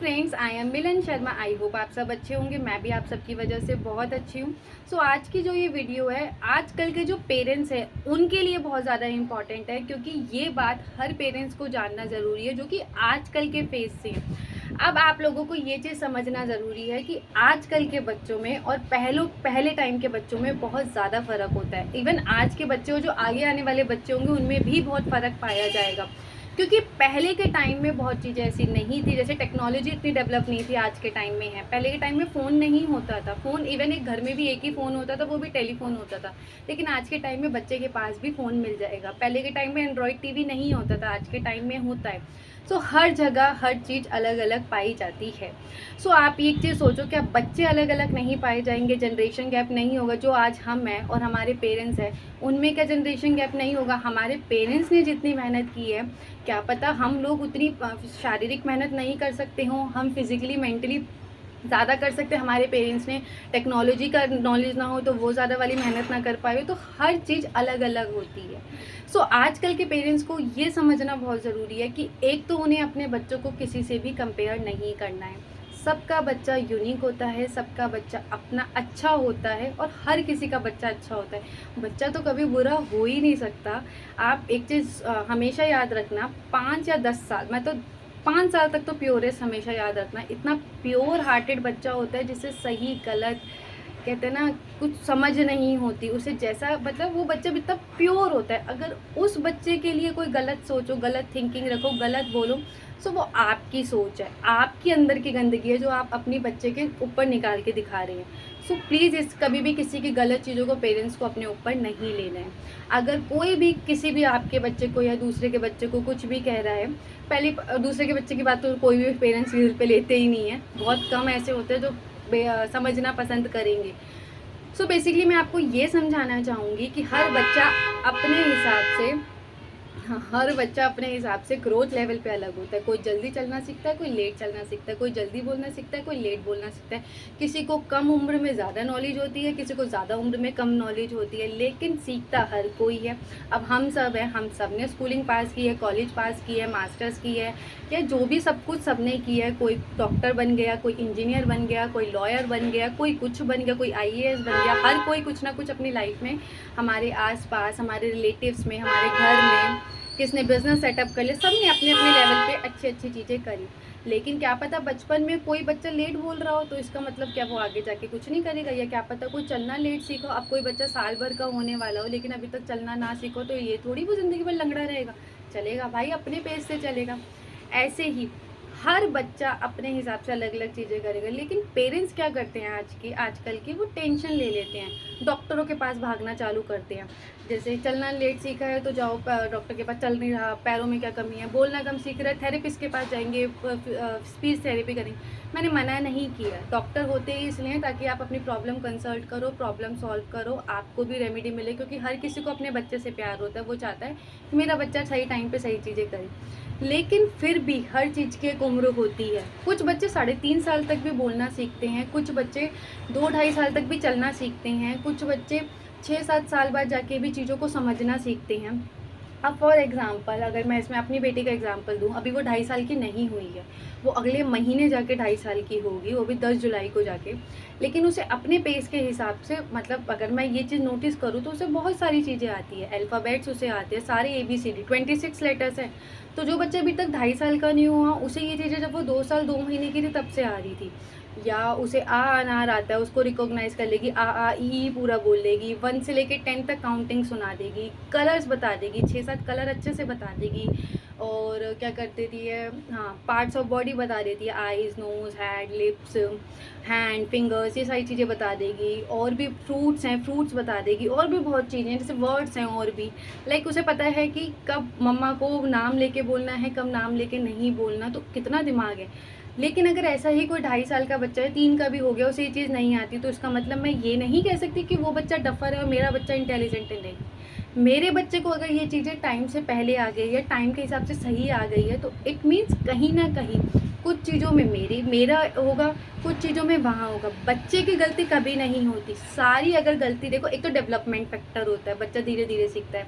Friends, I am Milan Sharma. I hope आप सब अच्छे होंगे। मैं भी आप सबकी वजह से बहुत अच्छी हूँ। सो आज की जो ये वीडियो है, आजकल के जो पेरेंट्स हैं उनके लिए बहुत ज़्यादा इम्पॉर्टेंट है, क्योंकि ये बात हर पेरेंट्स को जानना ज़रूरी है जो कि आजकल के फेज से हैं। अब आप लोगों को ये चीज़ समझना ज़रूरी है कि आजकल के बच्चों में और पहले टाइम के बच्चों में बहुत ज़्यादा फ़र्क होता है। इवन आज के बच्चे जो आगे आने वाले बच्चे होंगे उनमें भी बहुत फ़र्क पाया जाएगा, क्योंकि पहले के टाइम में बहुत चीज़ें ऐसी नहीं थी। जैसे टेक्नोलॉजी इतनी डेवलप नहीं थी आज के टाइम में है। पहले के टाइम में फ़ोन नहीं होता था। फ़ोन इवन एक घर में भी एक ही फ़ोन होता था, वो भी टेलीफोन होता था। लेकिन आज के टाइम में बच्चे के पास भी फ़ोन मिल जाएगा। पहले के टाइम में एंड्रॉयड टीवी नहीं होता था, आज के टाइम में होता है। सो हर जगह हर चीज़ अलग अलग पाई जाती है। सो आप एक चीज़ सोचो, क्या बच्चे अलग अलग नहीं पाए जाएंगे? जनरेशन गैप नहीं होगा? जो आज हम हैं और हमारे पेरेंट्स हैं, उनमें क्या जनरेशन गैप नहीं होगा? हमारे पेरेंट्स ने जितनी मेहनत की है, क्या पता हम लोग उतनी शारीरिक मेहनत नहीं कर सकते हों, हम फिज़िकली मेंटली ज़्यादा कर सकते हैं। हमारे पेरेंट्स ने टेक्नोलॉजी का नॉलेज ना हो तो वो ज़्यादा वाली मेहनत ना कर पाए। तो हर चीज़ अलग अलग होती है। सो आजकल के पेरेंट्स को ये समझना बहुत ज़रूरी है कि एक तो उन्हें अपने बच्चों को किसी से भी कंपेयर नहीं करना है। सबका बच्चा यूनिक होता है, सबका बच्चा अपना अच्छा होता है और हर किसी का बच्चा अच्छा होता है। बच्चा तो कभी बुरा हो ही नहीं सकता। आप एक चीज़ हमेशा याद रखना, 5 या 10 साल, मैं तो 5 साल तक तो प्योरेस्ट हमेशा याद रखना, इतना प्योर हार्टेड बच्चा होता है जिससे सही गलत कहते हैं ना, कुछ समझ नहीं होती उसे। जैसा मतलब वो बच्चा इतना प्योर होता है। अगर उस बच्चे के लिए कोई गलत सोचो, गलत थिंकिंग रखो, गलत बोलो, सो वो आपकी सोच है, आपके अंदर की गंदगी है जो आप अपनी बच्चे के ऊपर निकाल के दिखा रहे हैं। सो प्लीज़ इस कभी भी किसी की गलत चीज़ों को पेरेंट्स को अपने ऊपर नहीं लेना है। अगर कोई भी किसी भी आपके बच्चे को या दूसरे के बच्चे को कुछ भी कह रहा है, पहले दूसरे के बच्चे की बात तो कोई भी पेरेंट्स दिल पे लेते ही नहीं है। बहुत कम ऐसे होते हैं जो समझना पसंद करेंगे। सो बेसिकली मैं आपको ये समझाना चाहूँगी कि हर बच्चा अपने हिसाब से, हाँ, हर बच्चा अपने हिसाब से ग्रोथ लेवल पे अलग होता है। कोई जल्दी चलना सीखता है, कोई लेट चलना सीखता है, कोई जल्दी बोलना सीखता है, कोई लेट बोलना सीखता है। किसी को कम उम्र में ज़्यादा नॉलेज होती है, किसी को ज़्यादा उम्र में कम नॉलेज होती है, लेकिन सीखता हर कोई है। अब हम सब हैं, हम सब ने स्कूलिंग पास की है, कॉलेज पास की है, मास्टर्स की है, या जो भी सब कुछ सबने किया है। कोई डॉक्टर बन गया, कोई इंजीनियर बन गया, कोई लॉयर बन गया, कोई कुछ बन गया, कोई IAS बन गया। हर कोई कुछ ना कुछ अपनी लाइफ में, हमारे आसपास, हमारे रिलेटिव्स में, हमारे घर में किसने बिज़नेस सेटअप कर लिया। सब ने अपने अपने लेवल पे अच्छी अच्छी चीज़ें करी। लेकिन क्या पता बचपन में कोई बच्चा लेट बोल रहा हो तो इसका मतलब क्या वो आगे जाके कुछ नहीं करेगा? या क्या पता कोई चलना लेट सीखो। अब कोई बच्चा साल भर का होने वाला हो लेकिन अभी तक चलना ना सीखो, तो ये थोड़ी वो ज़िंदगी भर लंगड़ा रहेगा? चलेगा भाई, अपने पेस से चलेगा। ऐसे ही हर बच्चा अपने हिसाब से अलग अलग चीज़ें करेगा। लेकिन पेरेंट्स क्या करते हैं आजकल की, वो टेंशन ले लेते हैं, डॉक्टरों के पास भागना चालू करते हैं। जैसे चलना लेट सीखा है तो जाओ डॉक्टर के पास, चल नहीं रहा, पैरों में क्या कमी है, बोलना कम सीख रहा है, थेरेपिस्ट के पास जाएंगे, स्पीच थेरेपी करेंगे। मैंने मना नहीं किया। डॉक्टर होते ही इसलिए ताकि आप अपनी प्रॉब्लम कंसल्ट करो, प्रॉब्लम सॉल्व करो, आपको भी रेमेडी मिले। क्योंकि हर किसी को अपने बच्चे से प्यार होता है, वो चाहता है कि मेरा बच्चा सही टाइम पे सही चीज़ें करे। लेकिन फिर भी हर चीज़ की एक उम्र होती है। कुछ बच्चे 3.5 साल तक भी बोलना सीखते हैं, कुछ बच्चे 2-2.5 साल तक भी चलना सीखते हैं, कुछ बच्चे 6-7 साल बाद जाके भी चीज़ों को समझना सीखते हैं। अब फॉर एग्ज़ाम्पल अगर मैं इसमें अपनी बेटी का एग्ज़ाम्पल दूँ, अभी वो 2.5 साल की नहीं हुई है, वो अगले महीने जाके 2.5 साल की होगी, वो भी 10 जुलाई को जाके। लेकिन उसे अपने पेस के हिसाब से, मतलब अगर मैं ये चीज़ नोटिस करूँ तो उसे बहुत सारी चीज़ें आती है। अल्फ़ाबेट्स उसे आते हैं, सारे ABCD 26 लेटर्स हैं। तो जो बच्चा अभी तक 2.5 साल का नहीं हुआ, उसे ये चीज़ें जब वो 2 साल 2 महीने की थी तब से आ रही थी। या उसे अनार आता है, उसको रिकॉग्नाइज़ कर लेगी, ई पूरा बोल लेगी, 1 से लेके 10 तक काउंटिंग सुना देगी, कलर्स बता देगी, 6-7 कलर अच्छे से बता देगी। और क्या कर देती है, हाँ, पार्ट्स ऑफ बॉडी बता देती है, eyes, nose, head, lips, hand, fingers, ये सारी चीज़ें बता देगी। और भी फ्रूट्स हैं, फ्रूट्स बता देगी। और भी बहुत चीज़ें हैं, जैसे वर्ड्स हैं और भी। लाइक उसे पता है कि कब मम्मा को नाम लेके बोलना है, कब नाम लेके नहीं बोलना। तो कितना दिमाग है। लेकिन अगर ऐसा ही कोई 2.5 साल का बच्चा है, 3 का भी हो गया, उसे ये चीज़ नहीं आती, तो इसका मतलब मैं ये नहीं कह सकती कि वो बच्चा डफ़र है और मेरा बच्चा इंटेलिजेंट है। नहीं, मेरे बच्चे को अगर ये चीज़ें टाइम से पहले आ गई है, टाइम के हिसाब से सही आ गई है, तो इट मीन्स कहीं ना कहीं कुछ चीज़ों में मेरा होगा, कुछ चीज़ों में वहाँ होगा। बच्चे की गलती कभी नहीं होती। सारी अगर गलती देखो, एक तो डेवलपमेंट फैक्टर होता है, बच्चा धीरे धीरे सीखता है।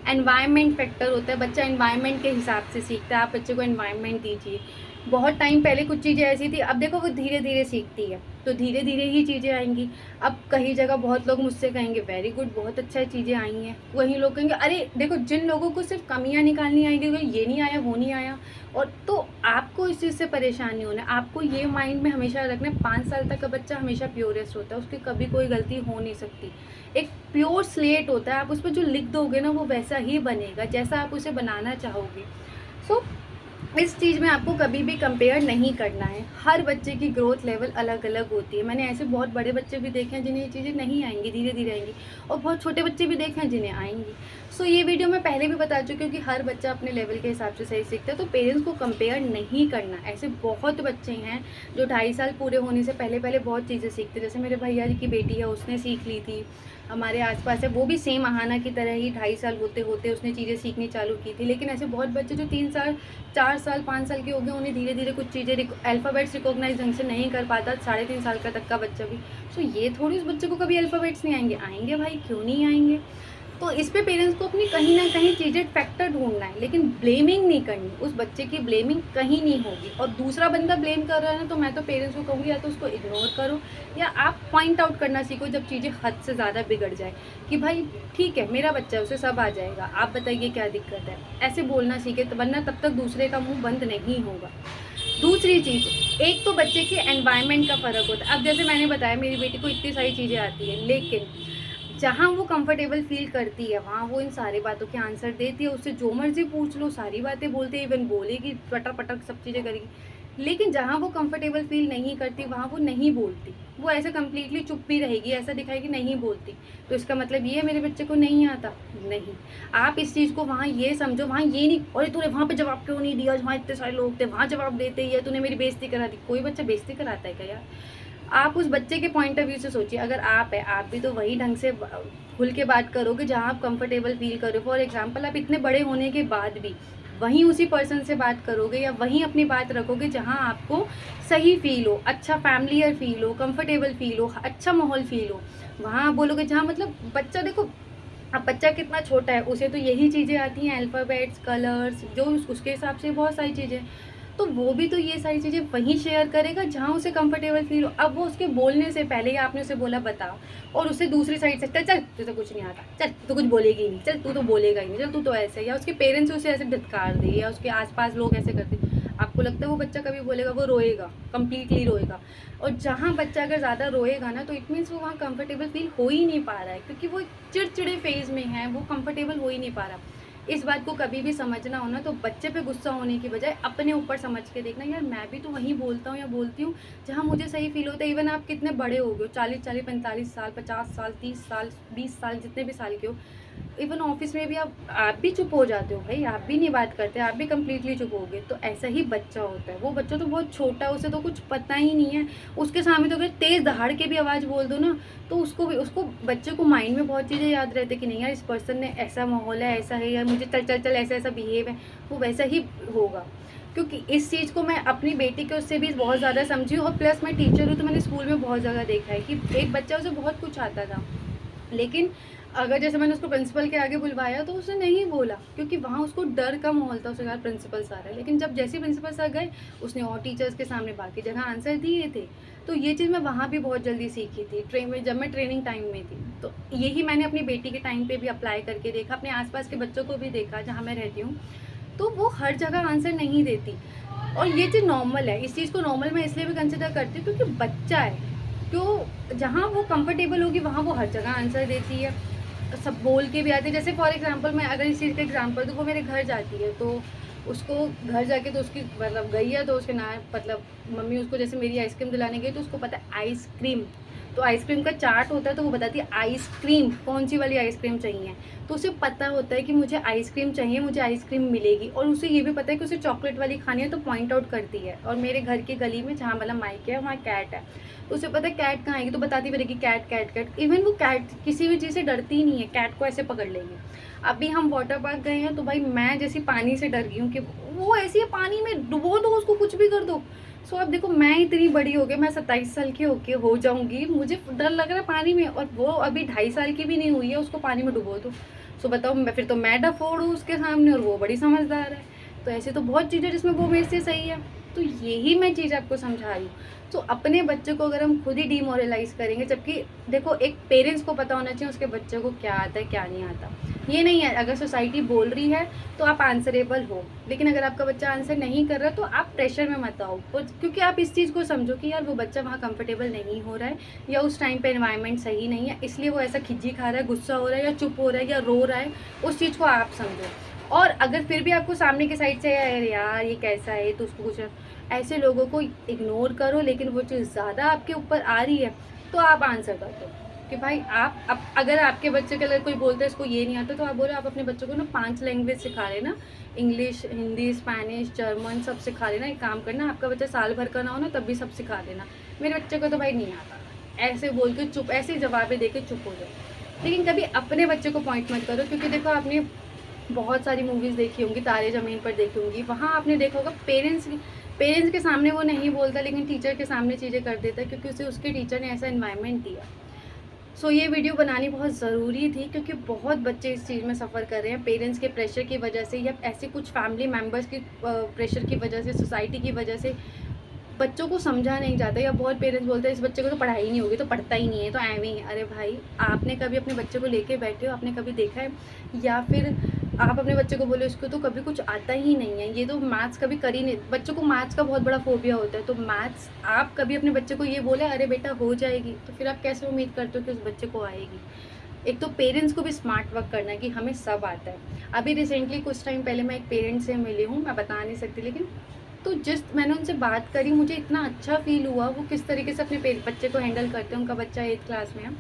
एनवायरनमेंट फैक्टर होता है, बच्चा एनवायरनमेंट के हिसाब से सीखता है। आप बच्चे को एनवायरनमेंट दीजिए, बहुत टाइम पहले कुछ चीज़ें ऐसी थी, अब देखो वो धीरे धीरे सीखती है, तो धीरे धीरे ही चीज़ें आएंगी। अब कहीं जगह बहुत लोग मुझसे कहेंगे वेरी गुड, बहुत अच्छा चीज़ें आई हैं, वहीं लोग कहेंगे अरे देखो, जिन लोगों को सिर्फ कमियां निकालनी आएंगी, ये नहीं आया वो नहीं आया। और तो आपको इस चीज़ से परेशान नहीं होना, आपको ये माइंड में हमेशा रखना है 5 साल तक का बच्चा हमेशा प्योरेस्ट होता है, उसकी कभी कोई गलती हो नहीं सकती। एक प्योर स्लेट होता है, आप उस पर जो लिख दोगे ना वो वैसा ही बनेगा जैसा आप उसे बनाना चाहोगे। सो इस चीज़ में आपको कभी भी कंपेयर नहीं करना है। हर बच्चे की ग्रोथ लेवल अलग अलग होती है। मैंने ऐसे बहुत बड़े बच्चे भी देखे हैं जिन्हें ये चीज़ें नहीं आएंगी, धीरे धीरे आएंगी, और बहुत छोटे बच्चे भी देखे हैं जिन्हें आएंगी। सो ये वीडियो मैं पहले भी बता चुकी हूँ कि हर बच्चा अपने लेवल के हिसाब से सही सीखता है, तो पेरेंट्स को कंपेयर नहीं करना। ऐसे बहुत बच्चे हैं जो 2.5 साल पूरे होने से पहले पहले बहुत चीज़ें सीखते, जैसे मेरे भैया जी की बेटी है, उसने सीख ली थी। हमारे आसपास है, वो भी सेम अहाना की तरह ही 2.5 साल होते होते उसने चीज़ें सीखनी चालू की थी। लेकिन ऐसे बहुत बच्चे जो 3 साल 4 साल 5 साल के हो गए, उन्हें धीरे धीरे कुछ चीज़ें अल्फ़ाबेट्स रिकॉग्नाइज ढंग से नहीं कर पाता, 3.5 साल का तक का बच्चा भी। सो ये थोड़ी उस बच्चे को कभी अल्फ़ाबेट्स नहीं आएंगे, आएंगे भाई, क्यों नहीं आएंगे। तो इस पे पेरेंट्स को अपनी कहीं ना कहीं चीज़ें फैक्टर ढूंढना है, लेकिन ब्लेमिंग नहीं करनी। उस बच्चे की ब्लेमिंग कहीं नहीं होगी, और दूसरा बंदा ब्लेम कर रहा है ना, तो मैं तो पेरेंट्स को कहूँगी या तो उसको इग्नोर करो, या आप पॉइंट आउट करना सीखो जब चीज़ें हद से ज़्यादा बिगड़ जाए कि भाई ठीक है, मेरा बच्चा है, उसे सब आ जाएगा, आप बताइए क्या दिक्कत है। ऐसे बोलना सीखे, तो वरना तब तक दूसरे का मुंह बंद नहीं होगा। दूसरी चीज़, एक तो बच्चे के एनवायरनमेंट का फ़र्क होता है। अब जैसे मैंने बताया मेरी बेटी को इतनी सारी चीज़ें आती है, लेकिन जहाँ वो कंफर्टेबल फील करती है वहाँ वो इन सारी बातों के आंसर देती है। उससे जो मर्जी पूछ लो, सारी बातें बोलती है, इवन बोलेगी, पटर पटर सब चीज़ें करेगी। लेकिन जहाँ वो कंफर्टेबल फील नहीं करती वहाँ वो नहीं बोलती, वो ऐसे कम्प्लीटली चुप भी रहेगी, ऐसा दिखाएगी नहीं बोलती। तो इसका मतलब ये है मेरे बच्चे को नहीं आता? नहीं। आप इस चीज़ को वहाँ ये समझो, वहाँ ये नहीं अरे तूने वहाँ पे जवाब क्यों नहीं दिया, वहाँ इतने सारे लोग थे, वहाँ जवाब देते ही है, तूने मेरी बेइज्जती करा दी। कोई बच्चा बेइज्जती कराता है क्या यार? आप उस बच्चे के पॉइंट ऑफ व्यू से सोचिए। अगर आप है, आप भी तो वही ढंग से खुल के बात करोगे जहाँ आप कंफर्टेबल फील करो। फॉर एग्जांपल, आप इतने बड़े होने के बाद भी वहीं उसी पर्सन से बात करोगे, या वहीं अपनी बात रखोगे जहाँ आपको सही फील हो, अच्छा फैमिलियर फील हो, कंफर्टेबल फील हो, अच्छा माहौल फील हो। वहाँ आप बोलोगे जहाँ मतलब बच्चा, देखो अब बच्चा कितना छोटा है, उसे तो यही चीज़ें आती हैं, अल्फ़ाबेट्स, कलर्स, जो उसके हिसाब से बहुत सारी चीज़ें, तो वो भी तो ये सारी चीज़ें वहीं शेयर करेगा जहाँ उसे कंफर्टेबल फील हो। अब वो उसके बोलने से पहले ही आपने उसे बोला बता, और उसे दूसरी साइड से चल चल तुझे तो कुछ नहीं आता, चल तू तो कुछ बोलेगी ही नहीं, चल तू तो बोलेगा ही नहीं, चल तू तो ऐसे, या उसके पेरेंट्स उसे ऐसे धत्कार दे, या उसके आसपास लोग ऐसे करते, आपको लगता है वो बच्चा कभी बोलेगा? वो रोएगा, कम्प्लीटली रोएगा। और जहाँ बच्चा अगर ज़्यादा रोएगा ना, तो इट मीन्स वो वहाँ कंफर्टेबल फील हो ही नहीं पा रहा है, क्योंकि वो चिड़चिड़े फेज में है, वो कंफर्टेबल हो ही नहीं पा रहा। इस बात को कभी भी समझना हो ना, तो बच्चे पे गुस्सा होने की बजाय अपने ऊपर समझ के देखना, यार मैं भी तो वहीं बोलता हूँ या बोलती हूँ जहाँ मुझे सही फील होता है। इवन आप कितने बड़े हो गए, 40 45 साल, 50 साल, 30 साल, 20 साल, जितने भी साल के हो, इवन ऑफिस में भी आप भी चुप हो जाते हो भाई, आप भी नहीं बात करते, आप भी कम्प्लीटली चुप हो गए। तो ऐसा ही बच्चा होता है। वो बच्चा तो बहुत छोटा है, उसे तो कुछ पता ही नहीं है, उसके सामने तो अगर तेज़ दहाड़ के भी आवाज़ बोल दो ना, तो उसको बच्चे को माइंड में बहुत चीज़ें याद रहती है कि नहीं यार, इस पर्सन ने ऐसा माहौल है, ऐसा है, यार मुझे चल चल चल ऐसा ऐसा बिहेव है, वो वैसा ही होगा। क्योंकि इस चीज़ को मैं अपनी बेटी के उससे भी बहुत ज़्यादा समझी हूँ, और प्लस मैं टीचर हूँ, तो मैंने स्कूल में बहुत जगह देखा है कि एक बच्चा, उसे बहुत कुछ आता था, लेकिन अगर जैसे मैंने उसको प्रिंसिपल के आगे बुलवाया तो उसने नहीं बोला, क्योंकि वहाँ उसको डर का माहौल था, उसे यार प्रिंसिपल सर है। लेकिन जब जैसे प्रिंसिपल सर गए, उसने और टीचर्स के सामने बाकी जगह आंसर दिए थे। तो ये चीज़ मैं वहाँ भी बहुत जल्दी सीखी थी, ट्रेन में, जब मैं ट्रेनिंग टाइम में थी। तो यही मैंने अपनी बेटी के टाइम पे भी अप्लाई करके देखा, अपने आसपास के बच्चों को भी देखा जहाँ मैं रहती हूँ, तो वो हर जगह आंसर नहीं देती। और ये चीज़ नॉर्मल है, इस चीज़ को नॉर्मल मैं इसलिए भी कंसिडर करती हूँ क्योंकि बच्चा है, तो जहाँ वो कंफर्टेबल होगी वहाँ वो हर जगह आंसर देती है, सब बोल के भी आती है। जैसे फॉर एग्जांपल, मैं अगर इस चीज़ का एग्जांपल दूँ, वो मेरे घर जाती है, तो उसको घर जाके, तो उसकी मतलब गई है, तो उसके ना मतलब मम्मी उसको जैसे मेरी आइसक्रीम दिलाने गई, तो उसको पता है आइसक्रीम, तो आइसक्रीम का चार्ट होता है, तो वो बताती है आइसक्रीम, कौन सी वाली आइसक्रीम चाहिए। तो उसे पता होता है कि मुझे आइसक्रीम चाहिए, मुझे आइसक्रीम मिलेगी, और उसे ये भी पता है कि उसे चॉकलेट वाली खानी है, तो पॉइंट आउट करती है। और मेरे घर की गली में जहाँ मतलब माइक है, वहाँ कैट है, तो उसे पता है कैट कहाँ आएगी, तो बताती भी रहेगी कैट कैट कैट। इवन वो कैट किसी भी चीज़ से डरती ही नहीं है, कैट को ऐसे पकड़ लेगी। अभी हम वाटर पार्क गए हैं, तो भाई मैं जैसी पानी से डर गई हूँ कि वो ऐसी है, पानी में डुबो दो उसको, कुछ भी कर दो। सो अब देखो, मैं इतनी बड़ी हो गई, मैं 27 साल की हो जाऊंगी, मुझे डर लग रहा है पानी में, और वो अभी 2.5 साल की भी नहीं हुई है, उसको पानी में डुबो दो। सो बताओ, फिर तो मैं डफोड़ हूँ उसके सामने, और वो बड़ी समझदार है। तो ऐसे तो बहुत चीज़ें जिसमें वो मेरे से सही है। तो यही मैं चीज़ आपको समझा रही हूँ। तो अपने बच्चे को अगर हम खुद ही डिमोरलाइज़ करेंगे, जबकि देखो एक पेरेंट्स को पता होना चाहिए उसके बच्चे को क्या आता है, क्या नहीं आता। ये नहीं है अगर सोसाइटी बोल रही है तो आप आंसरेबल हो, लेकिन अगर आपका बच्चा आंसर नहीं कर रहा तो आप प्रेशर में मत आओ, क्योंकि आप इस चीज़ को समझो कि यार वो बच्चा वहाँ कंफर्टेबल नहीं हो रहा है, या उस टाइम पे एनवायरनमेंट सही नहीं है, इसलिए वो ऐसा खिज्जी खा रहा है, गुस्सा हो रहा है, या चुप हो रहा है, या रो रहा है। उस चीज़ को आप समझो। और अगर फिर भी आपको सामने की साइड से अरे यार ये कैसा है, तो उसको कुछ, ऐसे लोगों को इग्नोर करो। लेकिन वो चीज़ ज़्यादा आपके ऊपर आ रही है तो आप आंसर कर दो कि भाई आप अगर आपके बच्चे के अगर कोई बोलता है इसको ये नहीं आता, तो आप बोलो आप अपने बच्चों को ना 5 लैंग्वेज सिखा लेना, इंग्लिश, हिंदी, स्पेनिश, जर्मन सब सिखा लेना। एक काम करना, आपका बच्चा साल भर का ना हो ना तब भी सब सिखा देना, मेरे बच्चे को तो भाई नहीं आता, ऐसे बोल के चुप, ऐसे जवाबें दे के चुप हो जाओ। लेकिन कभी अपने बच्चे को पॉइंट मत करो, क्योंकि देखो आपने बहुत सारी मूवीज़ देखी होंगी, तारे ज़मीन पर देखी होंगी, वहाँ आपने देखा होगा पेरेंट्स के सामने वो नहीं बोलता, लेकिन टीचर के सामने चीज़ें कर देता है, क्योंकि उसे उसके टीचर ने ऐसा एनवायरनमेंट दिया। सो ये वीडियो बनानी बहुत ज़रूरी थी, क्योंकि बहुत बच्चे इस चीज़ में सफ़र कर रहे हैं पेरेंट्स के प्रेशर की वजह से, या ऐसे कुछ फैमिली मेम्बर्स की प्रेशर की वजह से, सोसाइटी की वजह से बच्चों को समझा नहीं जाता। या बहुत पेरेंट्स बोलते हैं इस बच्चे को तो पढ़ाई नहीं होगी, तो पढ़ता ही नहीं है, तो ऐਵੇਂ ही है। अरे भाई, आपने कभी अपने बच्चे को लेके बैठे हो, आपने कभी देखा है? या फिर आप अपने बच्चे को बोलो इसको तो कभी कुछ आता ही नहीं है, ये तो मैथ्स कभी कर ही नहीं, बच्चों को मैथ्स का बहुत बड़ा फोबिया होता है, तो मैथ्स आप कभी अपने बच्चे को ये बोले अरे बेटा हो जाएगी, तो फिर आप कैसे उम्मीद करते हो कि उस बच्चे को आएगी? एक तो पेरेंट्स को भी स्मार्ट वर्क करना है कि हमें सब आता है। अभी रिसेंटली कुछ टाइम पहले मैं एक पेरेंट्स से मिली हूँ, मैं बता नहीं सकती, लेकिन तो जिस मैंने उनसे बात करी मुझे इतना अच्छा फ़ील हुआ, वो किस तरीके से अपने बच्चे को हैंडल करते हैं। उनका बच्चा 8th क्लास में है।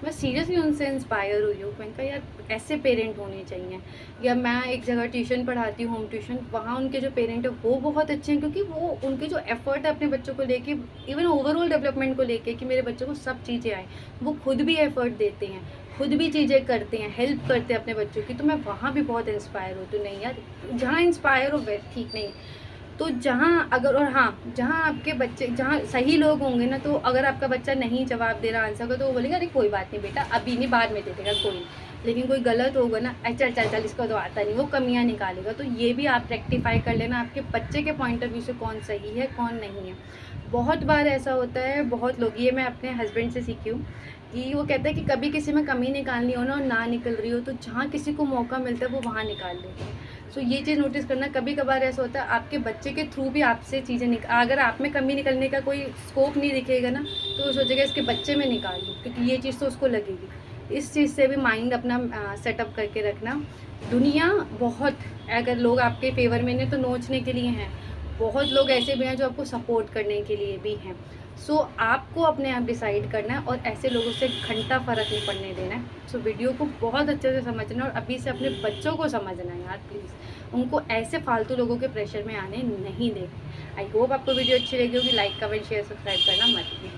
मैं सीरियसली उनसे इंस्पायर हुई हूँ। मैंने कहा यार ऐसे पेरेंट होने चाहिए। या मैं एक जगह ट्यूशन पढ़ाती हूँ, होम ट्यूशन, वहाँ उनके जो पेरेंट है वो बहुत अच्छे हैं, क्योंकि वो उनके जो एफ़र्ट है अपने बच्चों को लेके, इवन ओवरऑल डेवलपमेंट को लेके कि मेरे बच्चों को सब चीज़ें आएँ, वो खुद भी एफ़र्ट देते हैं, खुद भी चीज़ें करते हैं, हेल्प करते हैं अपने बच्चों की। तो मैं वहाँ भी बहुत इंस्पायर होती हूँ। नहीं यार, जहाँ इंस्पायर हो वे ठीक नहीं, तो जहाँ अगर, और हाँ, जहाँ आपके बच्चे, जहाँ सही लोग होंगे ना, तो अगर आपका बच्चा नहीं जवाब दे रहा आंसर का, तो वो बोलेगा अरे कोई बात नहीं बेटा, अभी नहीं, बाद में दे देगा, कोई नहीं। लेकिन कोई गलत होगा ना, चल चल चल इसको तो आता नहीं, वो कमियाँ निकालेगा। तो ये भी आप रेक्टिफाई कर लेना, आपके बच्चे के पॉइंट ऑफ व्यू से कौन सही है कौन नहीं है। बहुत बार ऐसा होता है, बहुत लोग, ये मैं अपने हस्बैंड से सीखी हूँ, कि वो कहता है कि कभी किसी में कमी निकालनी हो ना और ना निकल रही हो, तो जहाँ किसी को मौका मिलता है वो वहाँ निकाल लेते हैं। सो ये चीज़ नोटिस करना, कभी कभार ऐसा होता है आपके बच्चे के थ्रू भी आपसे चीज़ें अगर आप में कमी निकलने का कोई स्कोप नहीं दिखेगा ना, तो वो सोचेगा इसके बच्चे में निकाल लूँ, क्योंकि ये चीज़ तो उसको लगेगी। इस चीज़ से भी माइंड अपना सेटअप करके रखना। दुनिया बहुत, अगर लोग आपके फेवर में नहीं तो नोचने के लिए हैं, बहुत लोग ऐसे भी हैं जो आपको सपोर्ट करने के लिए भी हैं। सो आपको अपने आप डिसाइड करना है, और ऐसे लोगों से घंटा फ़र्क नहीं पड़ने देना है। सो वीडियो को बहुत अच्छे से समझना है, और अभी से अपने बच्चों को समझना है यार प्लीज़, उनको ऐसे फालतू लोगों के प्रेशर में आने नहीं देना। आई होप आपको वीडियो अच्छी लगी होगी। लाइक, कमेंट, शेयर, सब्सक्राइब करना मत भूलिए।